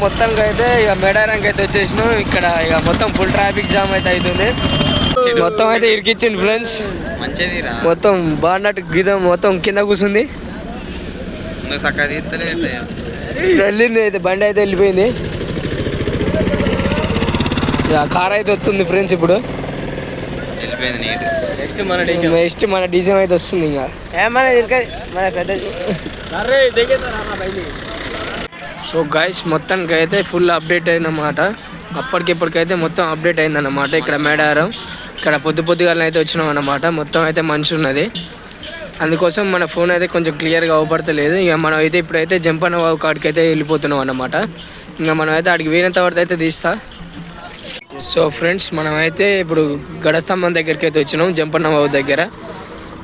మొత్తానికి అయితే ఇక మేడారానికి అయితే వచ్చేసినాం. ఇక్కడ ఇక మొత్తం ఫుల్ ట్రాఫిక్ జామ్ అయితే అవుతుంది. మొత్తం అయితే ఇరికిచ్చింది ఫ్రెండ్స్. మొత్తం బాగున్నట్టు గీత మొత్తం కింద కూర్చుంది. వెళ్ళింది అయితే బండి అయితే వెళ్ళిపోయింది. కార్ అయితే వస్తుంది ఫ్రెండ్స్. ఇప్పుడు నెక్స్ట్ మన డీజే అయితే వస్తుంది. ఇంకా మన పెద్ద సో గైస్ మొత్తానికి అయితే ఫుల్ అప్డేట్ అయిందన్నమాట. అప్పటికిప్పటికైతే మొత్తం అప్డేట్ అయిందన్నమాట. ఇక్కడ మేడారం ఇక్కడ పొద్దుగాల అయితే వచ్చినాం అన్నమాట. మొత్తం అయితే మంచి ఉన్నది. అందుకోసం మన ఫోన్ అయితే కొంచెం క్లియర్గా అవపడతలేదు. ఇక మనం అయితే ఇప్పుడైతే జంపన్న వాగు కాడికి అయితే వెళ్ళిపోతున్నాం అన్నమాట. ఇంకా మనం అయితే అడిగి వేయినంత వరకు అయితే తీస్తా. సో ఫ్రెండ్స్ మనం అయితే ఇప్పుడు గడస్తంభం దగ్గరికి అయితే వచ్చినాం జంపన్న వాగు దగ్గర.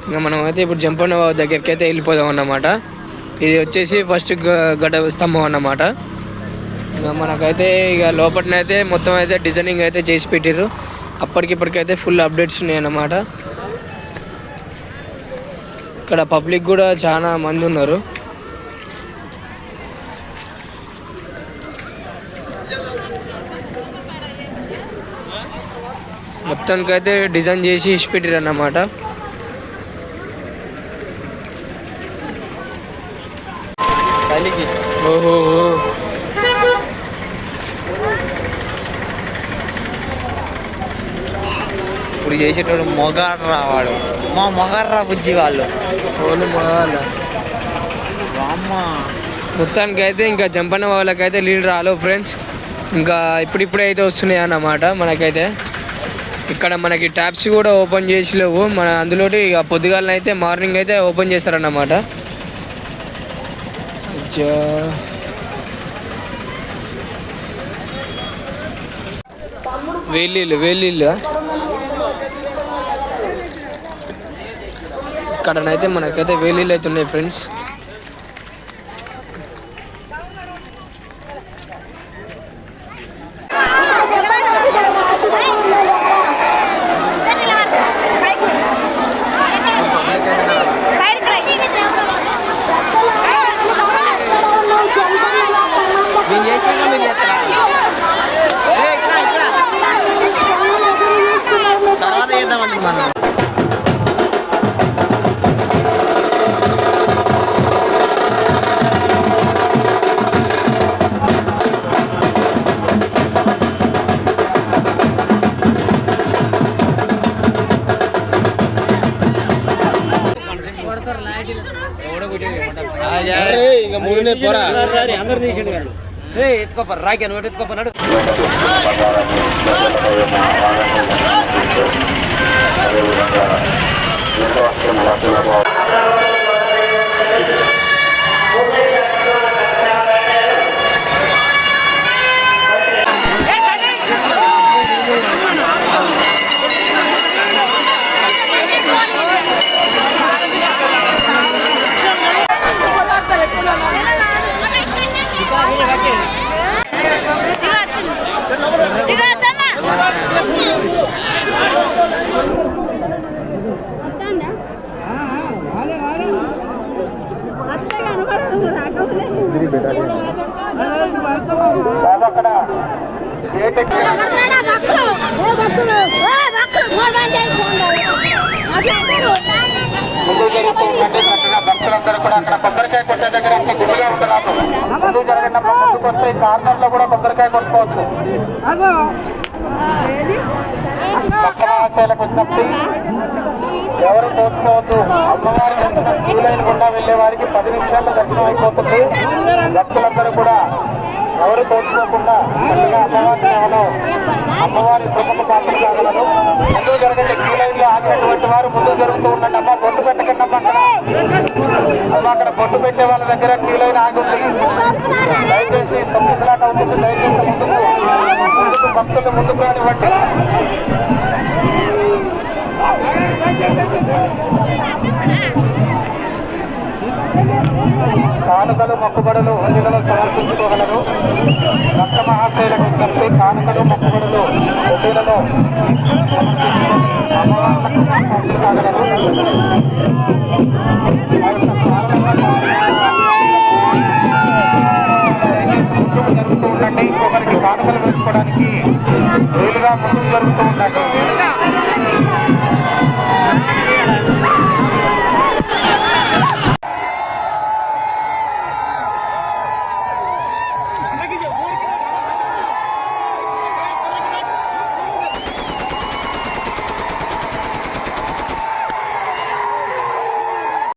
ఇంకా మనం అయితే ఇప్పుడు జంపన్న వాగు దగ్గరికి అయితే వెళ్ళిపోదాం అన్నమాట. ఇది వచ్చేసి ఫస్ట్ గడ స్తంభం అన్నమాట. ఇంకా మనకైతే ఇక లోపలనైతే మొత్తం అయితే డిజైనింగ్ అయితే చేసి పెట్టారు. అప్పటికిప్పటికైతే ఫుల్ అప్డేట్స్ ఉన్నాయి అన్నమాట. ఇక్కడ పబ్లిక్ కూడా చాలా మంది ఉన్నారు. మొత్తానికైతే డిజైన్ చేసి ఇచ్చి పెట్టారు అన్నమాట. ఓహో ఇప్పుడు చేసేటోడు మొగాడ్రా వాడు. మా మొగాడ్రా బుజ్జి వాళ్ళు మొగాళ్ళ అమ్మ. మొత్తానికి అయితే ఇంకా జంపన్న వాళ్ళకైతే లీడ్ రాలో ఫ్రెండ్స్. ఇంకా ఇప్పుడిప్పుడే అయితే వస్తున్నాయి అన్నమాట. మనకైతే ఇక్కడ మనకి ట్యాప్స్ కూడా ఓపెన్ చేసి లేవు. మన అందులో ఇక పొద్దుగాలని అయితే మార్నింగ్ అయితే ఓపెన్ చేస్తారన్నమాట. వేలీళ్ళు ఇక్కడనైతే మనకైతే వేలీళ్ళు అయితే ఉన్నాయి ఫ్రెండ్స్. అందరు తీసిండు ఎత్తుకోపరు రాకి అని ఎత్తుకోపన్నాడు. భక్తులందరూ కూడా అక్కడ కొబ్బరికాయ కొట్టే దగ్గర ఇంకా గుడిగా ఉంటున్నారు. ముందు జరగనప్పుడు ముందుకు వస్తే ఈ కార్నర్ లో కూడా కొబ్బరికాయ కొట్టుకోవచ్చు. భక్త మహాశైలకు వచ్చినప్పుడు ఎవరు తోచుకోవద్దు. అమ్మవారి దర్శనం క్యూ లైన్ గుండా వెళ్లే వారికి 10 నిమిషాల్లో దర్శనం అయిపోతుంది. భక్తులందరూ కూడా ఎవరు తోచుకోకుండా అమ్మవారి కృపకు పాత్ర కాగలరు. ముందు జరగండి. క్యూ లైన్ లో ఆగినటువంటి వారు ముందు జరుగుతూ ఉండండి. అమ్మ బొట్టు పెట్టకండి. అక్కడ బొట్టు పెట్టే వాళ్ళ దగ్గర క్యూ లైన్ ఆగుంది. దయచేసి 9 దాకా అవుతుంది. దయచేసి ముందుకు భక్తులు ముందుకు రానివ్వండి. కానుకలు మొక్కుబడులు హుండీలలో సమర్పించుకోగలరు. భక్త మహాశైలకు కలిపి కానుకలు మొక్కుబడులు హుండీలలో సమయంలో అమ్మవార్లకు సాగలేదు. ఆ యొక్క కారణంగా